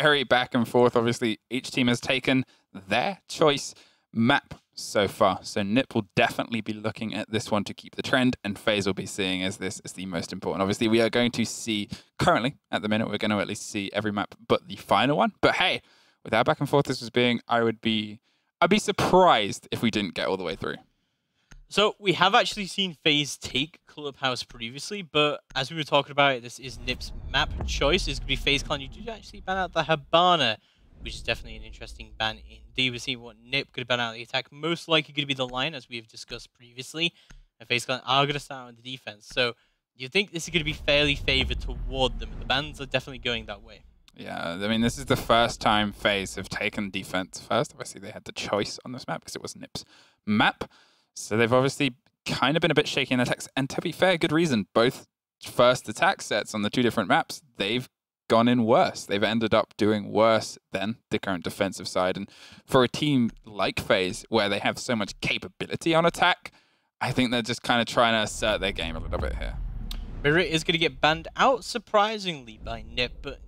very back and forth. Obviously, each team has taken their choice map so far. So Nip will definitely be looking at this one to keep the trend, and FaZe will be seeing as this is the most important. Obviously, we are going to see, currently, at the minute, we're going to at least see every map but the final one. But hey, with how back and forth this was being, I'd be surprised if we didn't get all the way through. So we have actually seen FaZe take Clubhouse previously, but as we were talking about, this is Nip's map choice. It's going to be FaZe Clan. You did actually ban out the Habana, which is definitely an interesting ban indeed. We're seeing what Nip could ban out the attack. Most likely going to be the line, as we have discussed previously. And FaZe Clan are going to start on the defense. So you think this is going to be fairly favored toward them. The bans are definitely going that way. Yeah, I mean, this is the first time FaZe have taken defense first. Obviously, they had the choice on this map because it was Nip's map. So they've obviously kind of been a bit shaky in attacks. And to be fair, good reason. Both first attack sets on the two different maps, they've gone in worse. They've ended up doing worse than the current defensive side. And for a team like FaZe, where they have so much capability on attack, I think they're just kind of trying to assert their game a little bit here. Mirror is going to get banned out, surprisingly, by Nip, but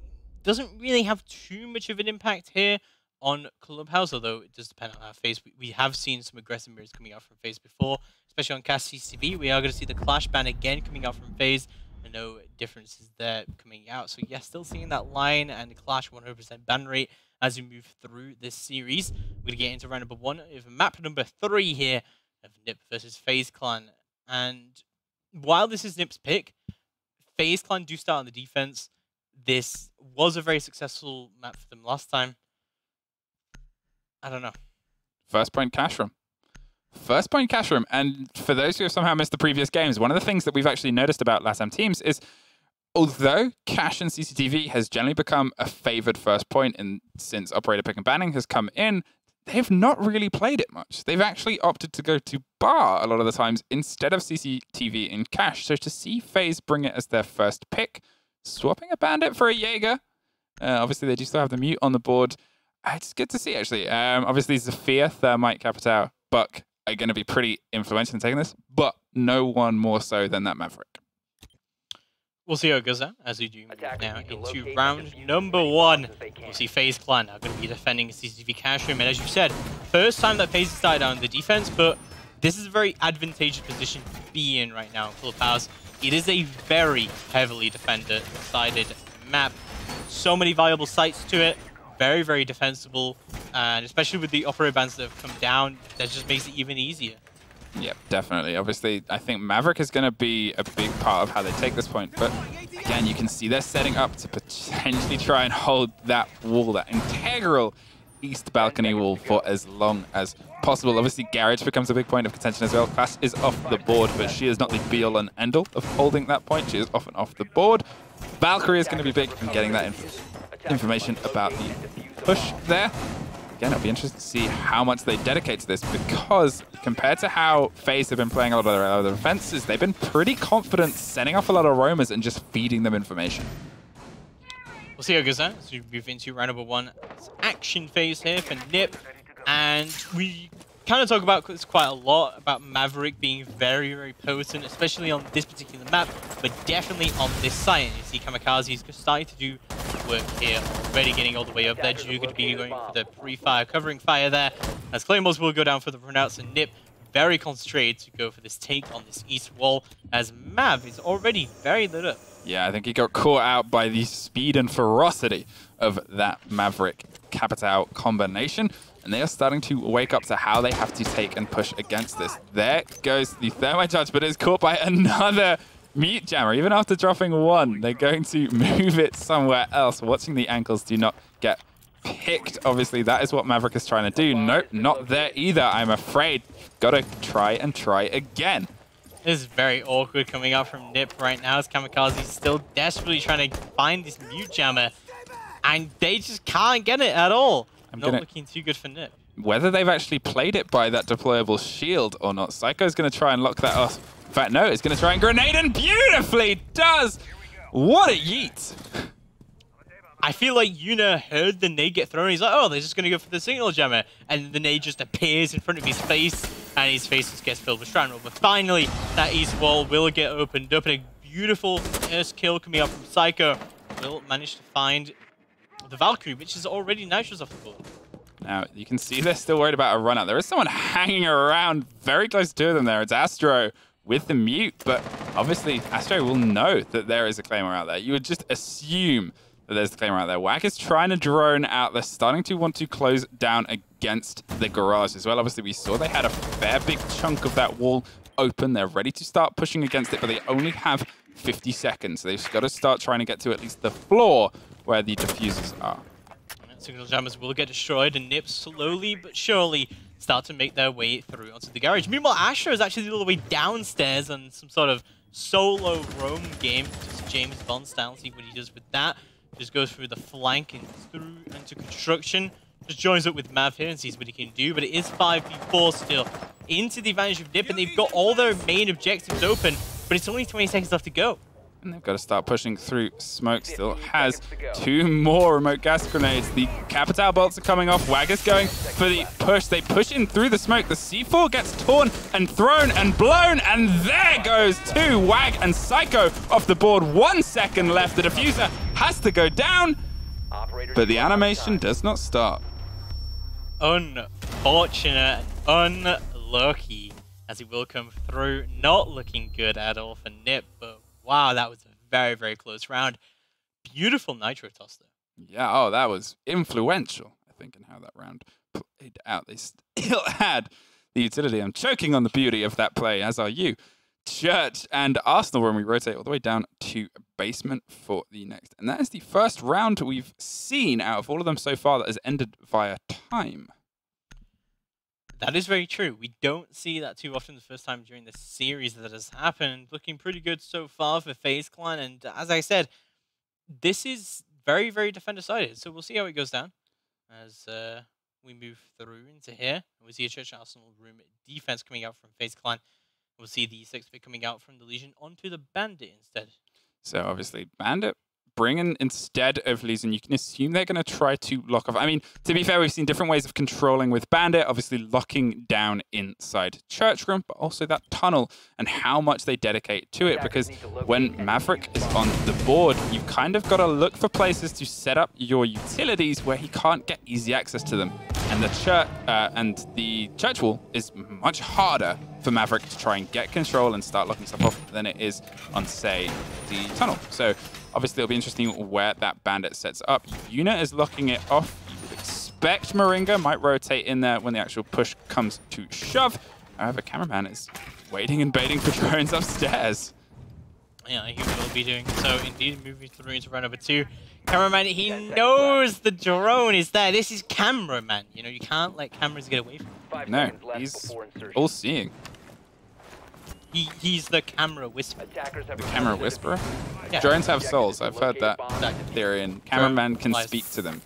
doesn't really have too much of an impact here on Clubhouse, although it does depend on our FaZe. We have seen some aggressive mirrors coming out from FaZe before, especially on Cash CCTV. We are going to see the Clash ban again coming out from FaZe. No differences there coming out. So yeah, still seeing that line and Clash 100% ban rate as we move through this series. We're going to get into round number 1 of map number 3 here of Nip versus FaZe Clan. And while this is Nip's pick, FaZe Clan do start on the defense. This was a very successful map for them last time. I don't know. First point cash room. First point cash room. And for those who have somehow missed the previous games, one of the things that we've actually noticed about LATAM teams is, although cash and CCTV has generally become a favored first point since operator pick and banning has come in, they've not really played it much. They've actually opted to go to bar a lot of the times instead of CCTV and cash. So to see FaZe bring it as their first pick, swapping a bandit for a Jaeger. Obviously, they do still have the mute on the board. It's good to see, actually. Obviously, Zafir, Thermite, Capital, Buck are going to be pretty influential in taking this, but no one more so than that Maverick. We'll see how it goes as we do move now into round number 1. We'll see FaZe Clan are going to be defending CCTV cash room, and as you said, first time that FaZe started on the defense, but this is a very advantageous position to be in right now in Clubhouse. It is a very heavily defender-sided map. So many valuable sites to it. Very, very defensible. And especially with the operator bans that have come down, that just makes it even easier. Yep, definitely. Obviously, I think Maverick is going to be a big part of how they take this point. But again, you can see they're setting up to potentially try and hold that wall, that integral east balcony wall, for as long as possible. Obviously, Garage becomes a big point of contention as well. Class is off the board, but she is not the be-all and end-all of holding that point. She is often off the board. Valkyrie is going to be big in getting that information about the push there. Again, it'll be interesting to see how much they dedicate to this, because compared to how FaZe have been playing a lot of their other defenses, they've been pretty confident setting off a lot of roamers and just feeding them information. We'll see how it goes out as we move into round number 1. It's action phase here for Nip, and we kind of talk about this quite a lot, about Maverick being very, very potent, especially on this particular map, but definitely on this site. And you see Kamikaze is starting to do work here, already getting all the way up there. Juke going to be going for the pre-fire, covering fire there, as Claymores will go down for the runouts, and Nip very concentrated to go for this take on this east wall, as Mav is already very lit up. Yeah, I think he got caught out by the speed and ferocity of that Maverick Capital combination. And they are starting to wake up to how they have to take and push against this. There goes the Thermite charge, but it's caught by another Mute Jammer. Even after dropping one, they're going to move it somewhere else. Watching the ankles do not get picked. Obviously, that is what Maverick is trying to do. Nope, not there either, I'm afraid. Gotta try and try again. This is very awkward coming out from Nip right now, as Kamikaze is still desperately trying to find this Mute Jammer, and they just can't get it at all. Not looking too good for Nip. Whether they've actually played it by that deployable shield or not, Psycho's going to try and lock that off. In fact, no, it's going to try and grenade, and beautifully does! What a yeet! I feel like Yuna heard the nade get thrown. He's like, oh, they're just going to go for the signal jammer. And the nade just appears in front of his face, and his face just gets filled with strand roll. But finally, that east wall will get opened up, and a beautiful first kill coming out from Psycho will manage to find the Valkyrie, which is already Nitro's off the board. Now, you can see they're still worried about a run out. There is someone hanging around very close to them there. It's Astro with the mute, but obviously Astro will know that there is a Claymore out there. You would just assume that there's the Claymore out there. Wag is trying to drone out. They're starting to want to close down against the garage as well. Obviously, we saw they had a fair big chunk of that wall open. They're ready to start pushing against it, but they only have 50 seconds. So they've got to start trying to get to at least the floor where the diffusers are. Signal jammers will get destroyed, and Nip slowly but surely start to make their way through onto the garage. Meanwhile, Astro is actually all the way downstairs on some sort of solo roam game. Just James Bond style, see what he does with that. Just goes through the flank and through into construction. Just joins up with Mav here and sees what he can do, but it is 5v4 still into the advantage of Nip, and they've got all their main objectives open, but it's only 20 seconds left to go. And they've got to start pushing through. Smoke still has 2 more remote gas grenades. The Capital bolts are coming off. Wag is going for the push. They push in through the smoke. The C4 gets torn and thrown and blown. And there goes 2 Wag and Psycho off the board. 1 second left. The diffuser has to go down. But the animation does not start. Unfortunate and unlucky as he will come through. Not looking good at all for Nip, but wow, that was a very, very close round. Beautiful Nitro toss there. Yeah, oh, that was influential, I think, in how that round played out. They still had the utility. I'm choking on the beauty of that play, as are you. Church and Arsenal when we rotate all the way down to basement for the next. And that is the first round we've seen out of all of them so far that has ended via time. That is very true. We don't see that too often the first time during this series that has happened. Looking pretty good so far for FaZe Clan. And as I said, this is very, very defender-sided. So we'll see how it goes down as we move through into here. We'll see a Church Arsenal room defense coming out from FaZe Clan. We'll see the 6-bit coming out from the Legion onto the Bandit instead. So obviously, Bandit bringing instead of Legion, you can assume they're going to try to lock off. I mean, to be fair, we've seen different ways of controlling with Bandit, obviously locking down inside Church Room, but also that tunnel and how much they dedicate to it. Because when Maverick is on the board, you've kind of got to look for places to set up your utilities where he can't get easy access to them. And the church wall is much harder for Maverick to try and get control and start locking stuff off than it is on, say, the tunnel. So obviously it'll be interesting where that Bandit sets up. Yuna is locking it off. You would expect Moringa might rotate in there when the actual push comes to shove. However, Cameraman is waiting and baiting for drones upstairs. Yeah, he will be doing so. Indeed, moving through into round number 2. Cameraman, he knows the drone is there. This is Cameraman. You know, you can't let cameras get away from him. No, he's all-seeing. He's the camera whisperer. The camera whisperer? Yeah. Drones have souls. I've heard that theory, and Cameraman can speak to them,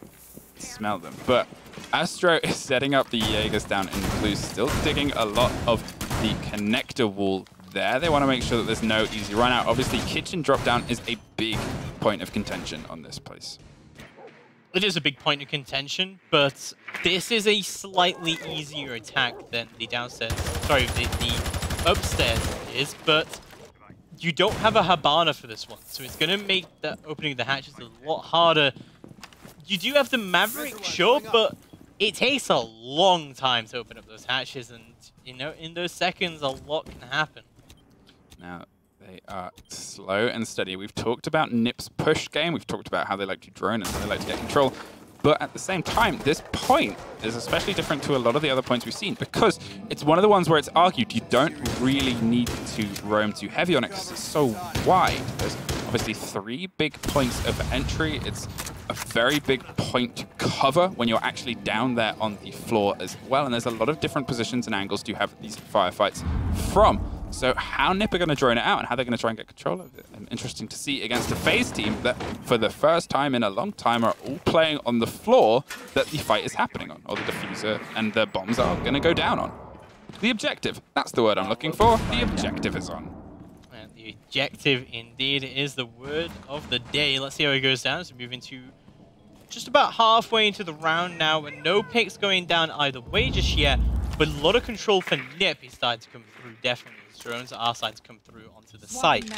smell them. But Astro is setting up the Jaegers down in blue, still digging a lot of the connector wall there. They want to make sure that there's no easy run out. Obviously, kitchen drop down is a big point of contention on this place. It is a big point of contention, but this is a slightly easier attack than the downstairs. Sorry, the upstairs is, but you don't have a Habana for this one, so it's going to make the opening of the hatches a lot harder. You do have the Maverick, sure, but it takes a long time to open up those hatches, and you know, in those seconds, a lot can happen. Now, they are slow and steady. We've talked about Nip's push game. We've talked about how they like to drone and how they like to get control. But at the same time, this point is especially different to a lot of the other points we've seen because it's one of the ones where it's argued you don't really need to roam too heavy on it because it's so wide. There's obviously 3 big points of entry. It's a very big point to cover when you're actually down there on the floor as well. And there's a lot of different positions and angles to have these firefights from. So how Nip are going to drone it out and how they're going to try and get control of it. And interesting to see against a FaZe team that for the first time in a long time are all playing on the floor that the fight is happening on, or the diffuser and the bombs are going to go down on. The objective, that's the word I'm looking for. The objective is on. And the objective indeed is the word of the day. Let's see how it goes down. So moving to just about halfway into the round now, and no picks going down either way just yet, but a lot of control for Nip. He's starting to come through, definitely. Drones at our side to come through onto the site.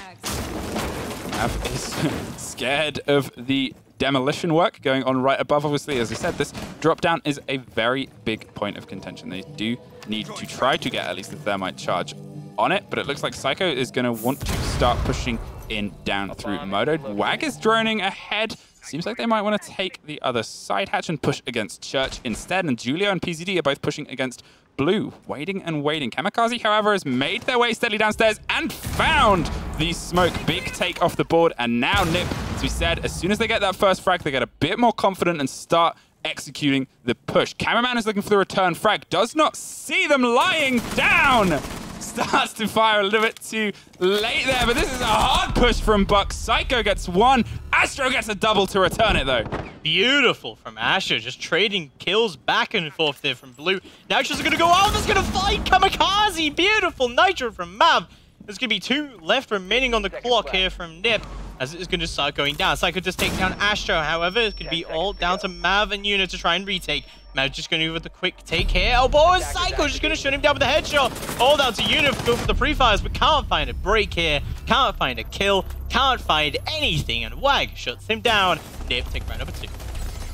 Mav is scared of the demolition work going on right above. Obviously, as I said, this drop down is a very big point of contention. They do need to try to get at least the thermite charge on it, but it looks like Psycho is going to want to start pushing in down through Moto. Wag is droning ahead. Seems like they might want to take the other side hatch and push against Church instead, and Julio and PZD are both pushing against Blue, waiting and waiting. Kamikaze, however, has made their way steadily downstairs and found the smoke. Big take off the board, and now Nip, as we said, as soon as they get that first frag, they get a bit more confident and start executing the push. Cameraman is looking for the return frag, does not see them lying down. Starts to fire a little bit too late there, but this is a hard push from Buck. Psycho gets one. Astro gets a double to return it, though. Beautiful from Astro, just trading kills back and forth there from Blue. Nitro's going to go out, that's going to fight Kamikaze. Beautiful Nitro from Mav. There's going to be 2 left remaining on the clock here from Nip, as it is going to start going down. Psycho just takes down Astro, however, it could be all down to Mav and Yuna to try and retake. Mav just going to go with the quick take here. Oh boy, Psycho just going to shut him down with a headshot. All down to Yuna to go for the pre-fires, but can't find a break here. Can't find a kill. Can't find anything, and Wag shuts him down. Nip take round number 2.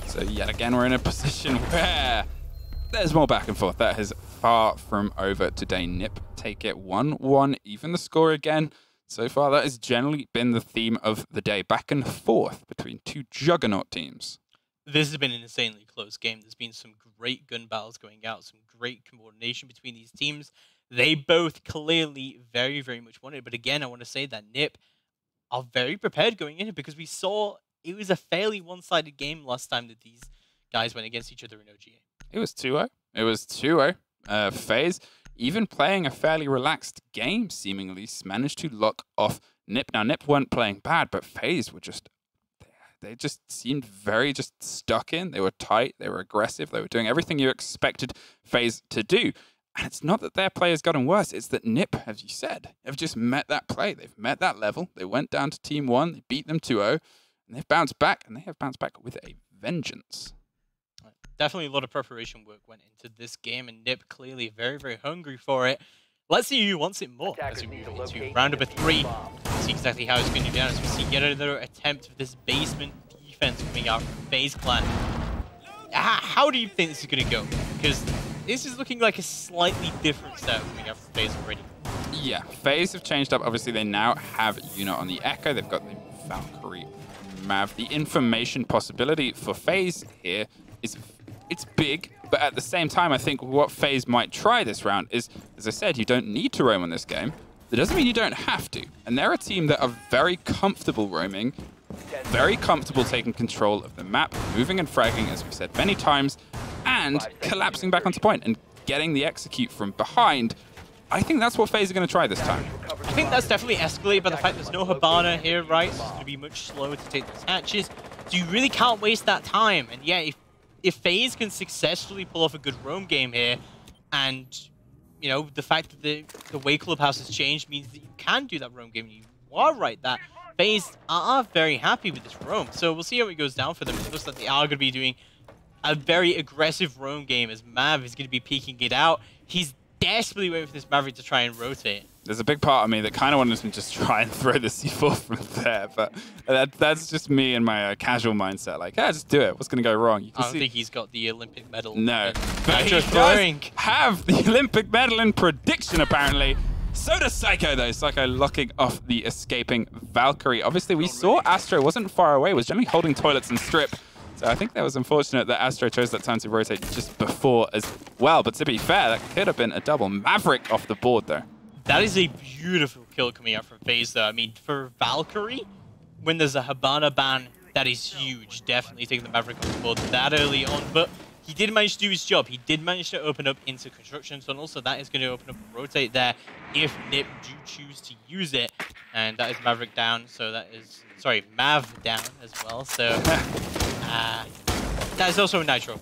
So yet again, we're in a position where there's more back and forth. That is far from over today. Nip take it 1-1, even the score again. So far, that has generally been the theme of the day. Back and forth between 2 juggernaut teams. This has been an insanely close game. There's been some great gun battles going out, some great coordination between these teams. They both clearly very, very much wanted. But again, I want to say that Nip are very prepared going in, because we saw it was a fairly one-sided game last time that these guys went against each other in OGA. It was 2-0. It was 2-0. FaZe, even playing a fairly relaxed game, seemingly managed to lock off Nip. Now, Nip weren't playing bad, but FaZe were just... They just seemed very just stuck in. They were tight. They were aggressive. They were doing everything you expected FaZe to do. And it's not that their play has gotten worse. It's that Nip, as you said, have just met that play. They've met that level. They went down to Team 1. They beat them 2-0. And they've bounced back. And they have bounced back with a vengeance. Definitely a lot of preparation work went into this game. And Nip clearly very, very hungry for it. Let's see who wants it more as we move into round number 3. See exactly how it's going to be done as we see yet another attempt of this basement defense coming out from FaZe Clan. How do you think this is going to go? Because this is looking like a slightly different setup coming out from FaZe already. Yeah, FaZe have changed up. Obviously, they now have Yuna on the Echo. They've got the Valkyrie Mav. The information possibility for FaZe here is it's big, but at the same time, I think what FaZe might try this round is, as I said, you don't need to roam on this game. That doesn't mean you don't have to. And they're a team that are very comfortable roaming, very comfortable taking control of the map, moving and fragging, as we've said many times, and collapsing back onto point and getting the execute from behind. I think that's what FaZe are going to try this time. I think that's definitely escalated by the fact there's no Hibana here, right? So it's going to be much slower to take those hatches. So you really can't waste that time. And yeah, if FaZe can successfully pull off a good roam game here, and you know, the fact that the way Clubhouse has changed means that you can do that roam game. You are right that FaZe are very happy with this roam. So we'll see how it goes down for them. It looks like they are going to be doing a very aggressive roam game as Mav is going to be peeking it out. He's desperately waiting for this Maverick to try and rotate. There's a big part of me that kind of wants to just try and throw the C4 from there, but that's just me and my casual mindset. Like, yeah, just do it. What's going to go wrong? You can I don't think he's got the Olympic medal. No, but he does have the Olympic medal in prediction, apparently. So does Psycho, though. Psycho locking off the escaping Valkyrie. Obviously, we saw Astro wasn't far away, was generally holding toilets and strip. So I think that was unfortunate that Astro chose that time to rotate just before as well. But to be fair, that could have been a double. Maverick off the board, though. That is a beautiful kill coming out from FaZe, though. I mean, for Valkyrie, when there's a Hibana ban, that is huge. Definitely taking the Maverick off the board that early on. But he did manage to do his job. He did manage to open up into construction. So also that is going to open up and rotate there if Nip do choose to use it. And that is Maverick down. So that is, sorry, Mav down as well. So that is also a Nitro.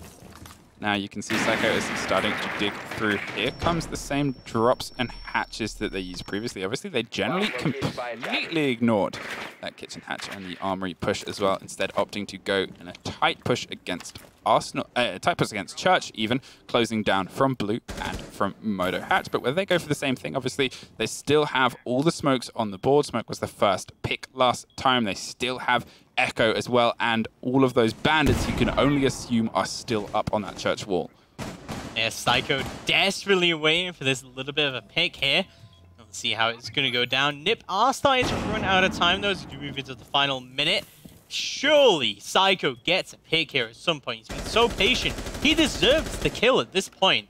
Now you can see Psycho is starting to dig through. Here comes the same drops and hatches that they used previously. Obviously, they generally completely ignored that kitchen hatch and the armory push as well, instead opting to go in a tight push against Arsenal, Typus against Church even, closing down from Blue and from Moto Hatch. But where they go for the same thing, obviously, they still have all the smokes on the board. Smoke was the first pick last time. They still have Echo as well, and all of those bandits you can only assume are still up on that Church wall. Yeah, Psycho desperately waiting for this little bit of a pick here. Let's see how it's going to go down. Nip are starting to run out of time, though, as we move into the final minute. Surely Psycho gets a pick here at some point. He's been so patient. He deserves the kill at this point.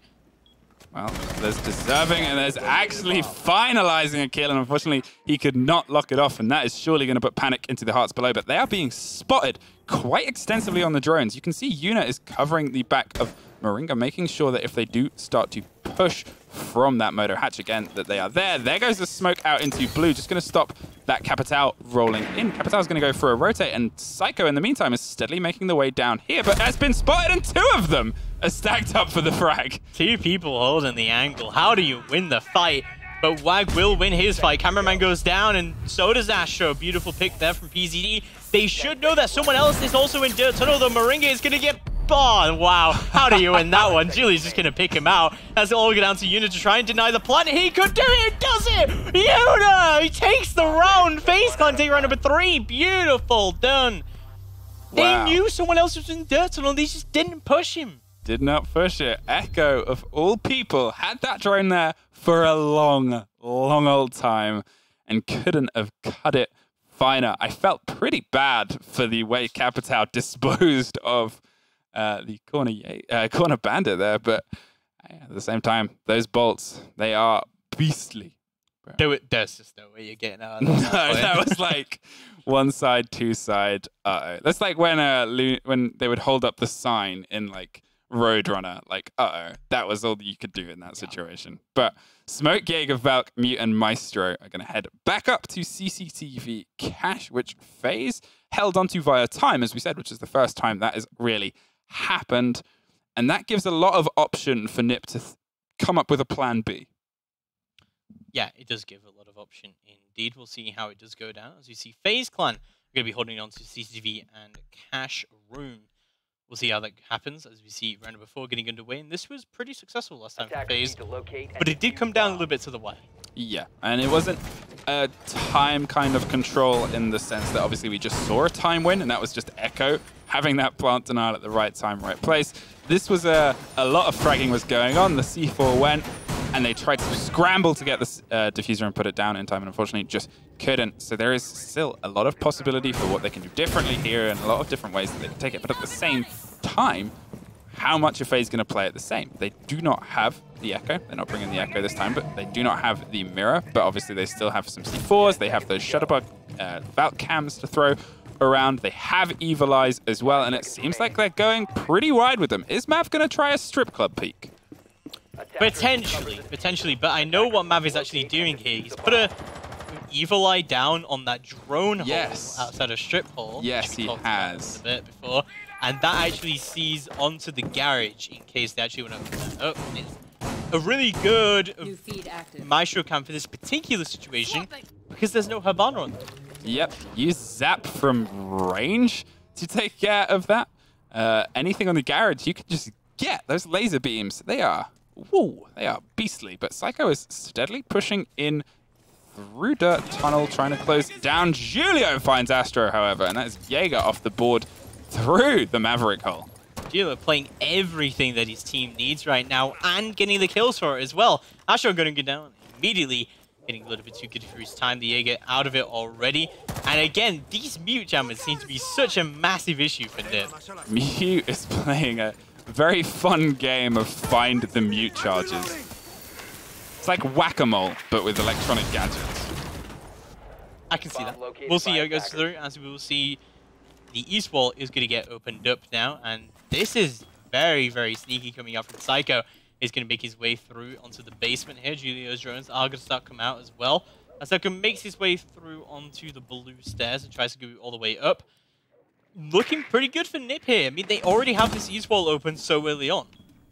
Well, there's deserving and there's actually finalizing a kill, and unfortunately he could not lock it off, and that is surely going to put panic into the hearts below. But they are being spotted quite extensively on the drones. You can see Yuna is covering the back of Moringa, making sure that if they do start to push from that Moto Hatch again, that they are there. There goes the smoke out into Blue, just going to stop that Capital rolling in. Capital's going to go for a rotate, and Psycho in the meantime is steadily making the way down here, but has been spotted, and two of them are stacked up for the frag. Two people holding the angle. How do you win the fight? But Wag will win his fight. Cameraman goes down, and so does Astro. Beautiful pick there from PZD. They should know that someone else is also in Dirt Tunnel, though. Moringa is going to get... Oh, wow. How do you win that one? Julie's just going to pick him out. That's all go down to Yuna to try and deny the plant. He could do it. He does it. Yuna! He takes the round. FaZe can't take round number 3. Beautiful. Done. Wow. They knew someone else was in Dirt Tunnel. They just didn't push him. Did not push it. Echo, of all people, had that drone there for a long, long old time and couldn't have cut it finer. I felt pretty bad for the way Capital disposed of the corner bandit there, but at the same time, those bolts, they are beastly. There's just no way you're getting out of that. No, that was like one side, two side. That's like when they would hold up the sign in like Roadrunner, like that was all that you could do in that situation. But Smoke, Jaeger, Valk, Mute, and Maestro are going to head back up to CCTV Cash, which FaZe held onto via time, as we said, which is the first time that has really happened, and that gives a lot of option for Nip to come up with a plan B. Yeah, it does give a lot of option indeed. We'll see how it does go down. As you see, FaZe Clan are going to be holding on to CCTV and Cash Room. We'll see how that happens, as we see round number 4 getting underway, and this was pretty successful last time for FaZe, but it did come down a little bit to the wire. Yeah, and it wasn't a time kind of control in the sense that obviously we just saw a time win, and that was just Echo having that plant denial at the right time, right place. This was a lot of fragging was going on. The C4 went, and they tried to scramble to get this diffuser and put it down in time, and unfortunately just couldn't. So there is still a lot of possibility for what they can do differently here, and a lot of different ways that they can take it. But at the same time, how much are FaZe going to play it the same? They do not have the Echo. They're not bringing the Echo this time, but they do not have the mirror. But obviously they still have some C4s. They have those Shutterbug Valk cams to throw around. They have Evil Eyes as well, and it seems like they're going pretty wide with them. Is Mav going to try a strip club peek? Potentially, but I know what Mav is actually doing here. He's put an Evil Eye down on that drone hole outside of strip hole. Yes, he has. A bit before, and that actually sees onto the garage in case they actually want to open that up. It's a really good Maestro cam for this particular situation because there's no Habana on them. Yep, use Zap from range to take care of that. Anything on the garage, you can just get those laser beams. They are beastly. But Psycho is steadily pushing in through Dirt Tunnel, trying to close down. Julio finds Astro, however, and that is Jaeger off the board through the Maverick hole. Julio playing everything that his team needs right now and getting the kills for it as well. Astro going to go down immediately, getting a little bit too good for his time. The Jaeger out of it already. And again, these mute jammers seem to be such a massive issue for Nip. Mute is playing a very fun game of find the mute charges. It's like whack-a-mole, but with electronic gadgets. I can see that. We'll see how it goes through, as we will see the east wall is going to get opened up now. And this is very, very sneaky coming out from Psycho. He's going to make his way through onto the basement here. Julio's drones are going to start coming out as well. As Psycho makes his way through onto the blue stairs and tries to go all the way up. Looking pretty good for Nip here. I mean, they already have this east wall open so early on.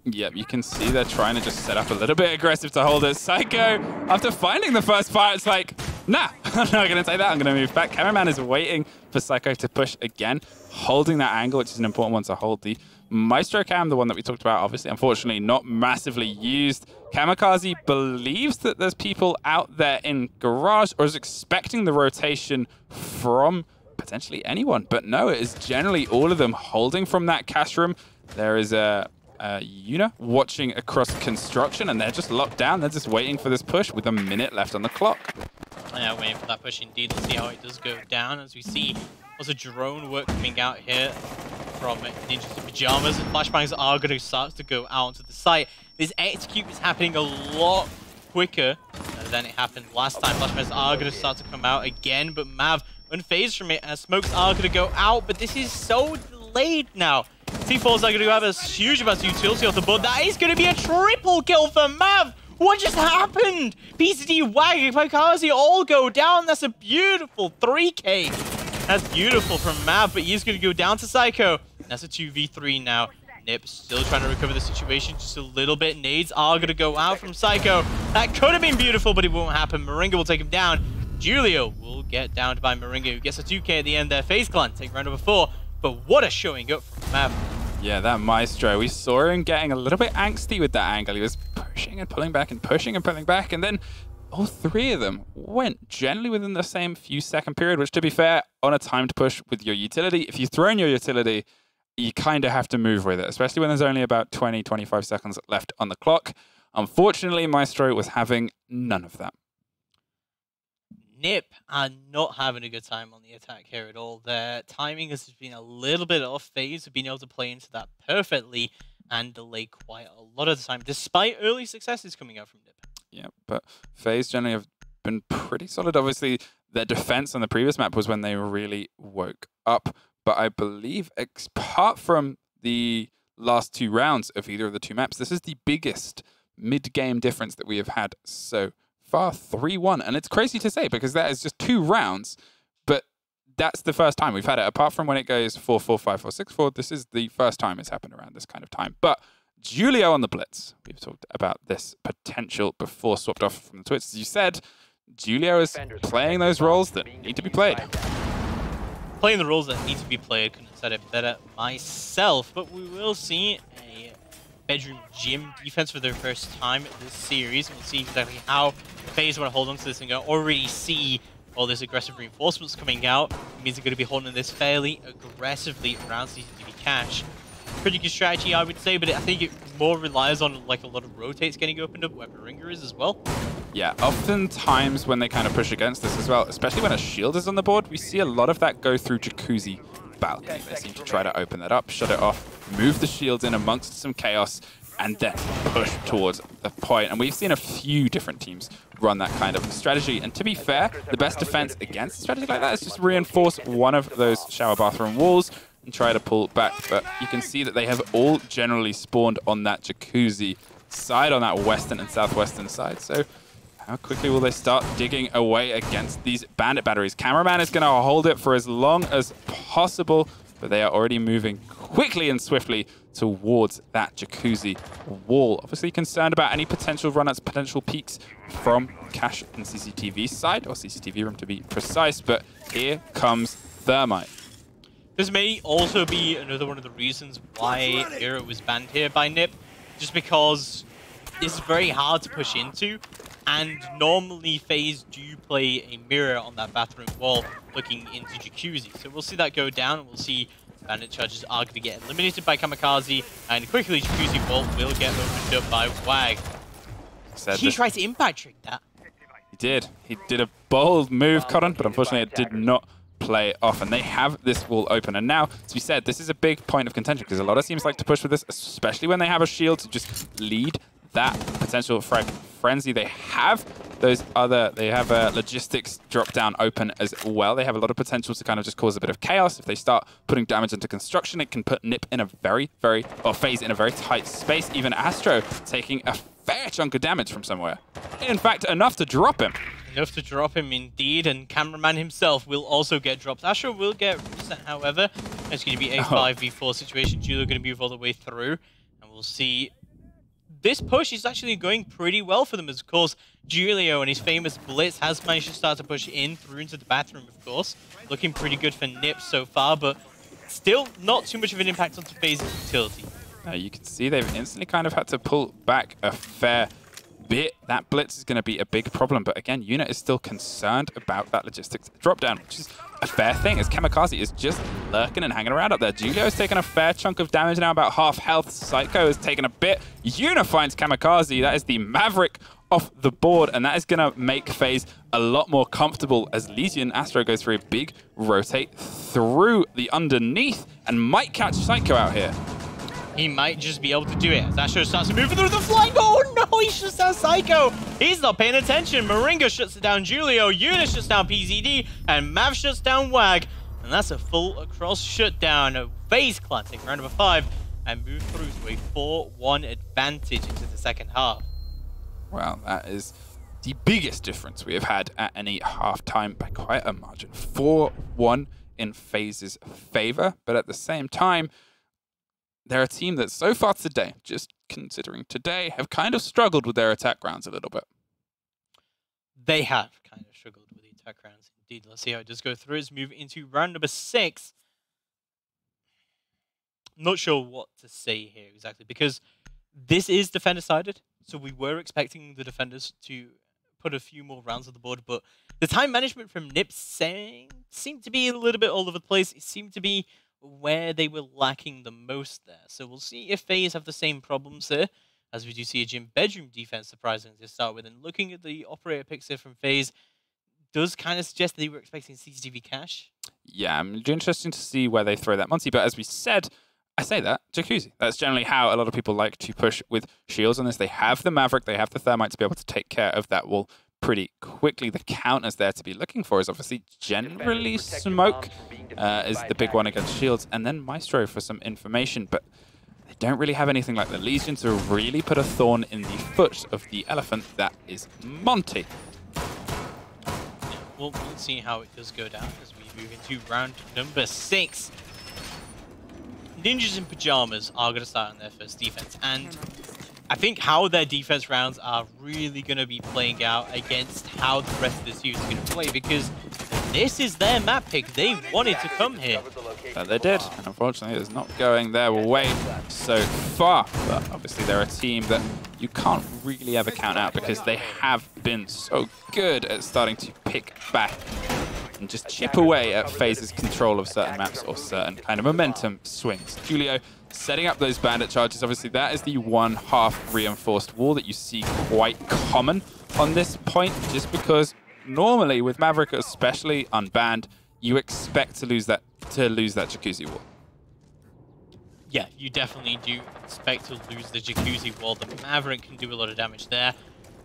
Yep, you can see they're trying to just set up a little bit aggressive to hold it. Psycho, after finding the first fire, it's like, nah, I'm not going to take that. I'm going to move back. Cameraman is waiting for Psycho to push again, holding that angle, which is an important one to hold the Maestro Cam, the one that we talked about, obviously, unfortunately, not massively used. Kamikaze believes that there's people out there in Garage, or is expecting the rotation from potentially anyone. But no, it is generally all of them holding from that cash room. There is a Yuna watching across construction, and they're just locked down. They're just waiting for this push with a minute left on the clock. Yeah, waiting for that push indeed. Let's see how it does go down. As we see, also drone work coming out here from Ninjas and Pyjamas. Flashbangs are going to start to go out onto the site. This execute is happening a lot quicker than it happened last time. Flashbangs are going to start to come out again, but Mav unfazed from it, as smokes are going to go out, but this is so delayed now. T4s are going to have a huge amount of utility off the board. That is going to be a triple kill for Mav. What just happened? PCD, Wag, and Pyjamas all go down. That's a beautiful 3K. That's beautiful from Mav, but he's going to go down to Psycho. That's a 2v3 now. Nip still trying to recover the situation just a little bit. Nades are going to go out from Psycho. That could have been beautiful, but it won't happen. Moringa will take him down. Julio will get downed by Moringa, who gets a 2K at the end there. FaZe Clan take round number 4. But what a showing up from Mav. Yeah, that Maestro, we saw him getting a little bit angsty with that angle. He was pushing and pulling back and pushing and pulling back, and then all three of them went generally within the same few second period, which, to be fair, on a timed push with your utility, if you throw in your utility, you kind of have to move with it, especially when there's only about 20, 25 seconds left on the clock. Unfortunately, Maestro was having none of that. Nip are not having a good time on the attack here at all. Their timing has been a little bit off. FaZe have been able to play into that perfectly and delay quite a lot of the time, despite early successes coming out from Nip. Yeah, but FaZe generally have been pretty solid. Obviously, their defense on the previous map was when they really woke up. But I believe, apart from the last 2 rounds of either of the 2 maps, this is the biggest mid-game difference that we have had so far, 3-1. And it's crazy to say because that is just 2 rounds, but that's the first time we've had it. Apart from when it goes 4-4, 5-4, 6-4, this is the first time it's happened around this kind of time. But Julio on the blitz. We've talked about this potential before swapped off from the Twits. As you said, Julio is playing those roles that need to be played. Playing the roles that need to be played, couldn't have said it better myself, but we will see a bedroom gym defense for their first time this series. We'll see exactly how FaZe want to hold on to this and already see all this aggressive reinforcements coming out. It means they're going to be holding this fairly aggressively around CCTV Cash. Pretty good strategy, I would say, but I think it more relies on like a lot of rotates getting opened up where Moringa is as well. Yeah, oftentimes when they kind of push against this as well, especially when a shield is on the board, we see a lot of that go through Jacuzzi balcony. They seem to try to open that up, shut it off, move the shields in amongst some chaos, and then push towards the point. And we've seen a few different teams run that kind of strategy. And to be fair, the best defense against a strategy like that is just reinforce one of those shower bathroom walls and try to pull back. But you can see that they have all generally spawned on that Jacuzzi side, on that western and southwestern side. So how quickly will they start digging away against these bandit batteries? Cameraman is going to hold it for as long as possible, but they are already moving quickly and swiftly towards that Jacuzzi wall. Obviously concerned about any potential run-ups, potential peaks from Cash and CCTV side, or CCTV room to be precise, but here comes Thermite. This may also be another one of the reasons why Era was banned here by Nip, just because this is very hard to push into, and normally FaZe do play a mirror on that bathroom wall looking into Jacuzzi. So we'll see that go down, and we'll see bandit charges are going to get eliminated by Kamikaze, and quickly Jacuzzi wall will get opened up by Wag. He tried to impact trick that. He did. He did a bold move, Cotton, but unfortunately it did not play off, and they have this wall open. And now, as we said, this is a big point of contention because a lot of teams like to push with this, especially when they have a shield to just lead that potential frag frenzy. They have those other, they have a logistics drop down open as well. They have a lot of potential to kind of just cause a bit of chaos. If they start putting damage into construction, it can put Nip in a FaZe in a very tight space. Even Astro taking a fair chunk of damage from somewhere. In fact, enough to drop him. Enough to drop him indeed, and Cameraman himself will also get dropped. Astro will get reset, however. It's going to be a 5v4 situation. Julio going to move all the way through, and we'll see. This push is actually going pretty well for them, as of course Julio and his famous blitz has managed to start to push in through into the bathroom, of course. Looking pretty good for Nip so far, but still not too much of an impact onto FaZe's utility. You can see they've instantly kind of had to pull back a fair bit. That blitz is going to be a big problem, but again, Unit is still concerned about that logistics drop down, which is a fair thing, as Kamikaze is just lurking and hanging around up there. Julio's taken a fair chunk of damage now, about half health. Psycho has taken a bit. Unit finds Kamikaze. That is the Maverick off the board, and that is going to make FaZe a lot more comfortable as Lesion Astro goes for a big rotate through the underneath and might catch Psycho out here. He might just be able to do it as Astro starts to move through the flank. Oh no, he shuts down Psycho. He's not paying attention. Moringa shuts it down Julio. Eunice shuts down PZD. And Mav shuts down Wag. And that's a full across shutdown. FaZe Clan take round number 5 and move through to a 4-1 advantage into the second half. Well, that is the biggest difference we have had at any halftime by quite a margin. 4-1 in FaZe's favor, but at the same time, they're a team that so far today, just considering today, have kind of struggled with their attack rounds a little bit. They have kind of struggled with the attack rounds indeed. Let's see how it does go through. Let's move into round number 6. Not sure what to say here exactly, because this is defender-sided, so we were expecting the defenders to put a few more rounds on the board, but the time management from Nip seemed to be a little bit all over the place. It seemed to be where they were lacking the most there. So we'll see if FaZe have the same problems there, as we do see a gym bedroom defense surprisingly to start with. And looking at the operator picks here from FaZe, does kind of suggest they were expecting CCTV Cash. Yeah, interesting to see where they throw that Monty, but as we said, I say that, Jacuzzi. That's generally how a lot of people like to push with shields on this. They have the Maverick, they have the Thermite to be able to take care of that wall pretty quickly. The counters there to be looking for is obviously generally smoke is the big one against shields, and then Maestro for some information, but they don't really have anything like the Legion to really put a thorn in the foot of the elephant that is Monty. We'll see how it does go down as we move into round number 6. Ninjas in Pyjamas are going to start on their first defense, and I think how their defense rounds are really going to be playing out against how the rest of the series is going to play, because this is their map pick. They wanted to come here. But they did. Unfortunately, it's not going their way so far. But obviously, they're a team that you can't really ever count out because they have been so good at starting to pick back and just chip away at FaZe's control of certain maps or certain kind of momentum swings. Julio setting up those bandit charges. Obviously, that is the 1/2 reinforced wall that you see quite common on this point, just because normally with Maverick, especially unbanned, you expect to lose that Jacuzzi wall. Yeah, you definitely do expect to lose the Jacuzzi wall. The Maverick can do a lot of damage there.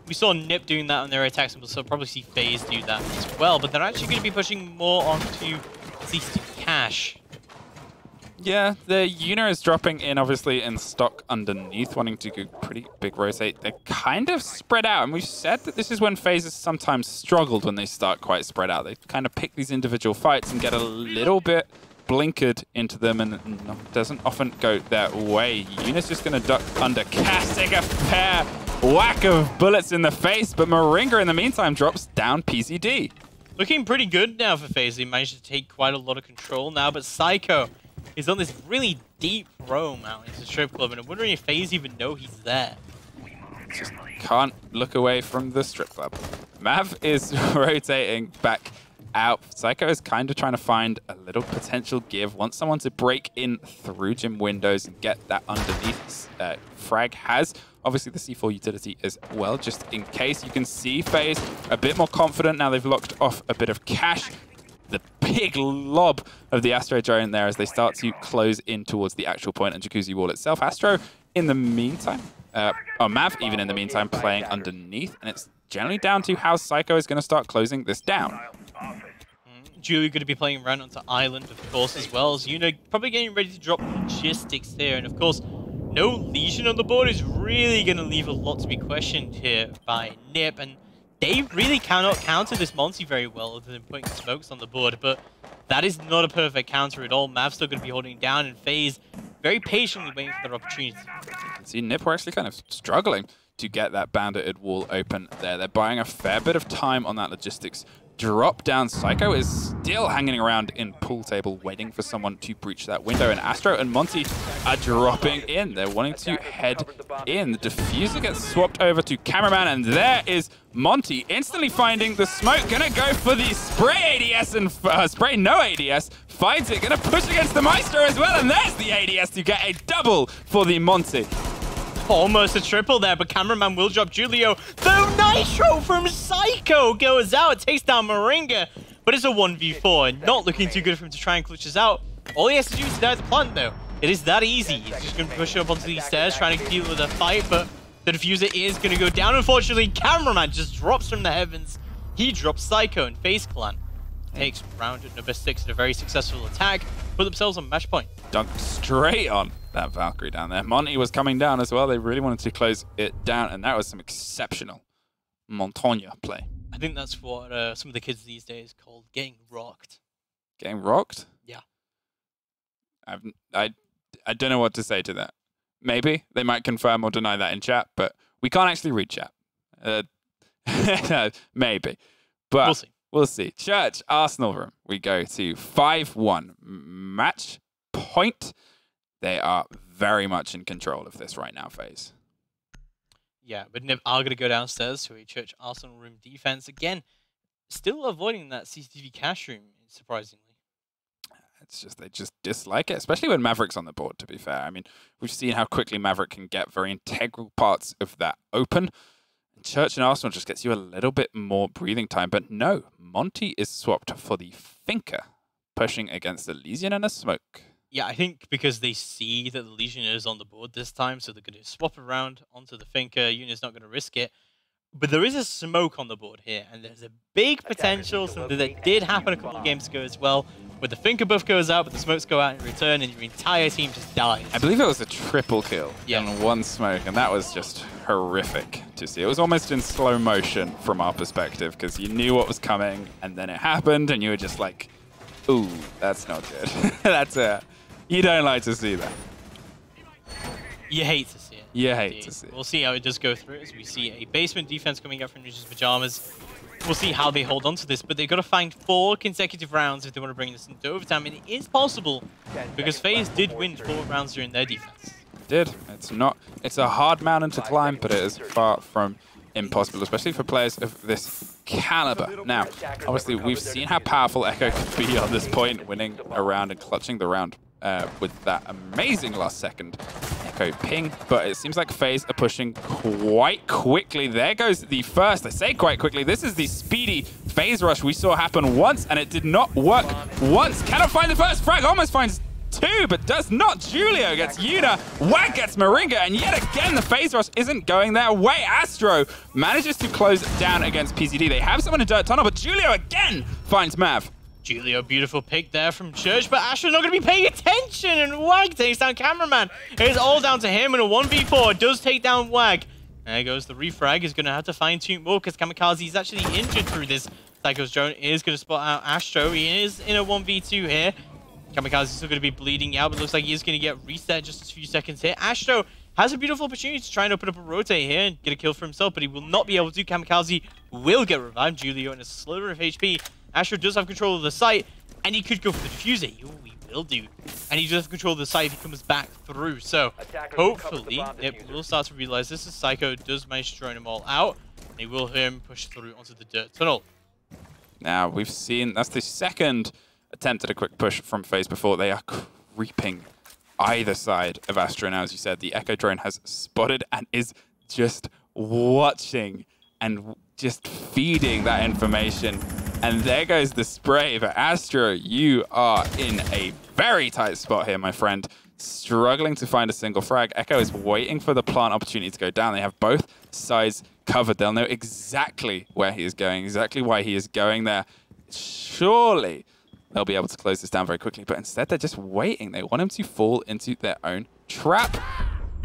We saw Nip doing that on their attacks, and we'll probably see FaZe do that as well, but they're actually going to be pushing more onto CCTV Cash. Yeah, the Una is dropping in, obviously, in stock underneath, wanting to go pretty big rotate. They're kind of spread out, and we've said that this is when FaZe has sometimes struggled when they start quite spread out. They kind of pick these individual fights and get a little bit blinkered into them, and it doesn't often go their way. Una's just going to duck under, casting a fair whack of bullets in the face, but Moringa, in the meantime, drops down PCD. Looking pretty good now for FaZe. They managed to take quite a lot of control now, but Psycho is on this really deep roam out into the strip club, and I'm wondering if FaZe even know he's there. Just can't look away from the strip club. Mav is rotating back out. Psycho is kind of trying to find a little potential give. Wants someone to break in through gym windows and get that underneath. Frag has obviously the C4 utility as well, just in case. You can see FaZe a bit more confident now. They've locked off a bit of cash. The big lob of the Astro drone there as they start to close in towards the actual point and Jacuzzi wall itself. Astro, in the meantime, or Mav, even in the meantime, playing underneath. And it's generally down to how Psycho is going to start closing this down. Julie going to be playing around onto Island, of course, as well as Una probably getting ready to drop logistics here. And of course, no Legion on the board is really going to leave a lot to be questioned here by Nip. And they really cannot counter this Monty very well other than putting smokes on the board. But that is not a perfect counter at all. Mav's still going to be holding down, and FaZe very patiently waiting for their opportunity. You can see Nip are actually kind of struggling to get that bandited wall open there. They're buying a fair bit of time on that logistics drop down. Psycho is still hanging around in pool table, waiting for someone to breach that window. And Astro and Monty are dropping in. They're wanting to head in. The diffuser gets swapped over to Cameraman, and there is Monty instantly finding the smoke. Gonna go for the spray ADS and spray no ADS. Finds it, gonna push against the Maestro as well. And there's the ADS to get a double for the Monty. Almost a triple there, but Cameraman will drop Julio. The Nitro from Psycho goes out, takes down Moringa, but it's a 1v4. Not looking too good for him to try and clutch us out. All he has to do is deny the plant, though. It is that easy. He's just going to push up onto these stairs, trying to deal with a fight, but the diffuser is going to go down. Unfortunately, Cameraman just drops from the heavens. He drops Psycho and FaZe Clan. Takes round number 6 at a very successful attack, put themselves on match point. Dunked straight on that Valkyrie down there. Monty was coming down as well. They really wanted to close it down, and that was some exceptional Montagne play. I think that's what some of the kids these days call getting rocked. Getting rocked? Yeah. I don't know what to say to that. Maybe they might confirm or deny that in chat, but we can't actually read chat. Maybe. But we'll see. We'll see. Church, Arsenal room. We go to 5-1 match point. They are very much in control of this right now, FaZe. Yeah, but Nip are going to go downstairs to a Church Arsenal room defense. Again, still avoiding that CCTV Cash room, surprisingly. It's just, they just dislike it, especially when Maverick's on the board, to be fair. I mean, we've seen how quickly Maverick can get very integral parts of that open. Church and Arsenal just gets you a little bit more breathing time. But no, Monty is swapped for the Finker, pushing against the Lesion and a smoke. Yeah, I think because they see that the Legion is on the board this time, so they're going to swap around onto the Finker. Unit's not going to risk it. But there is a smoke on the board here, and there's a big potential, something that did happen a couple of games ago as well, where the Finker buff goes out, but the smokes go out in return, and your entire team just dies. I believe it was a triple kill in one smoke, and that was just horrific to see. It was almost in slow motion from our perspective, because you knew what was coming, and then it happened, and you were just like, ooh, that's not good. That's you don't like to see that. You hate to see it. You hate to see it. We'll see how it does go through as we see a basement defense coming up from Ninja's Pyjamas. We'll see how they hold on to this, but they've got to find 4 consecutive rounds if they want to bring this into overtime, and it is possible because FaZe did win 4 rounds during their defense. Did. It's a hard mountain to climb, but it is far from impossible, especially for players of this caliber. Now, obviously, we've seen how powerful Echo can be on this point, winning a round and clutching the round with that amazing last second Echo ping, but it seems like FaZe are pushing quite quickly. There goes the first. I say quite quickly. This is the speedy FaZe rush we saw happen once, and it did not work once. Cannot find the first frag. Almost finds 2, but does not. Julio gets Yuna. Wag gets Moringa, and yet again, the FaZe rush isn't going their way. Astro manages to close down against PZD. They have someone in Dirt Tunnel, but Julio again finds Mav. Julio, beautiful pick there from Church, but Asher's not going to be paying attention, and Wag takes down Cameraman. It's all down to him in a 1v4. Does take down Wag. There goes the refrag. He's going to have to fine-tune more because Kamikaze is actually injured through this. Psycho's drone is going to spot out Astro. He is in a 1v2 here. Kamikaze is still going to be bleeding out, but looks like he is going to get reset just a few seconds here. Astro has a beautiful opportunity to try and open up a rotate here and get a kill for himself, but he will not be able to. Kamikaze will get revived. Julio in a sliver of HP. Astro does have control of the site, and he could go for the diffuser. He will do. And he does have control of the site if he comes back through. So, hopefully, it will start to realize this is Psycho does manage to drone them all out. And he will hear him push through onto the dirt tunnel. Now, we've seen, that's the second attempt at a quick push from FaZe before. They are creeping either side of Astro. Now, as you said, the Echo drone has spotted and is just watching and just feeding that information. And there goes the spray for Astro. You are in a very tight spot here, my friend. Struggling to find a single frag. Echo is waiting for the plant opportunity to go down. They have both sides covered. They'll know exactly where he is going, exactly why he is going there. Surely they'll be able to close this down very quickly, but instead they're just waiting. They want him to fall into their own trap.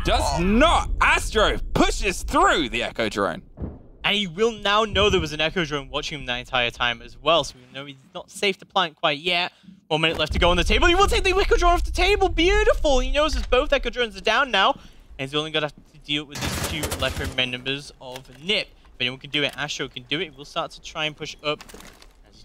Does not. Astro pushes through the Echo drone. And he will now know there was an Echo drone watching him that entire time as well. So we know he's not safe to plant quite yet. 1 minute left to go on the table. He will take the Echo drone off the table. Beautiful. He knows that both Echo drones are down now. And he's only going to have to deal with these 2 left remaining members of Nip. If anyone can do it, Astro can do it. We'll start to try and push up.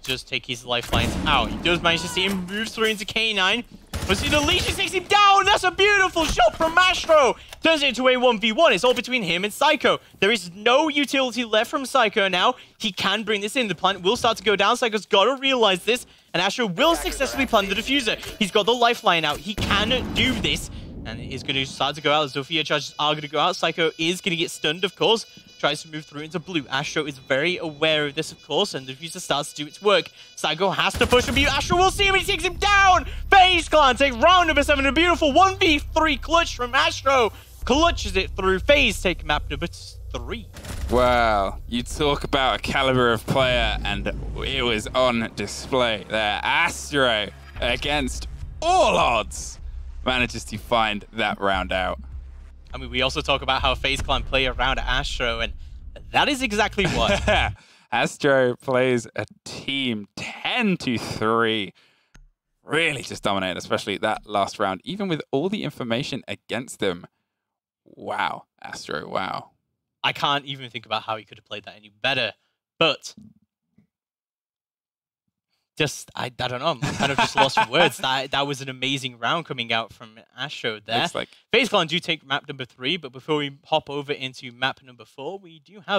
just take his lifelines out. He does manage to see him move through into K9. But see, the Legion takes him down. That's a beautiful shot from Astro. Turns it into a 1v1. It's all between him and Psycho. There is no utility left from Psycho now. He can bring this in. The plant will start to go down. Psycho's got to realize this. And Astro will successfully plant the diffuser. He's got the lifeline out. He can do this. And it is going to start to go out. Zofia charges are going to go out. Psycho is going to get stunned, of course. Tries to move through into blue. Astro is very aware of this, of course, and the diffuser starts to do its work. Psycho has to push a view. Astro will see him, and he takes him down! FaZe Clan take round number 7. A beautiful 1v3 clutch from Astro. Clutches it through. FaZe take map number 3. Wow, you talk about a caliber of player, and it was on display there. Astro, against all odds, manages to find that round out. I mean, we also talk about how FaZe Clan play around Astro, and that is exactly what. Astro plays a team 10-3. Really just dominated, especially that last round, even with all the information against them. Wow, Astro, wow. I can't even think about how he could have played that any better, but just, I don't know, I'm kind of just lost for words. That was an amazing round coming out from Astro there. Looks like FaZe Clan do take map number 3, but before we hop over into map number 4, we do have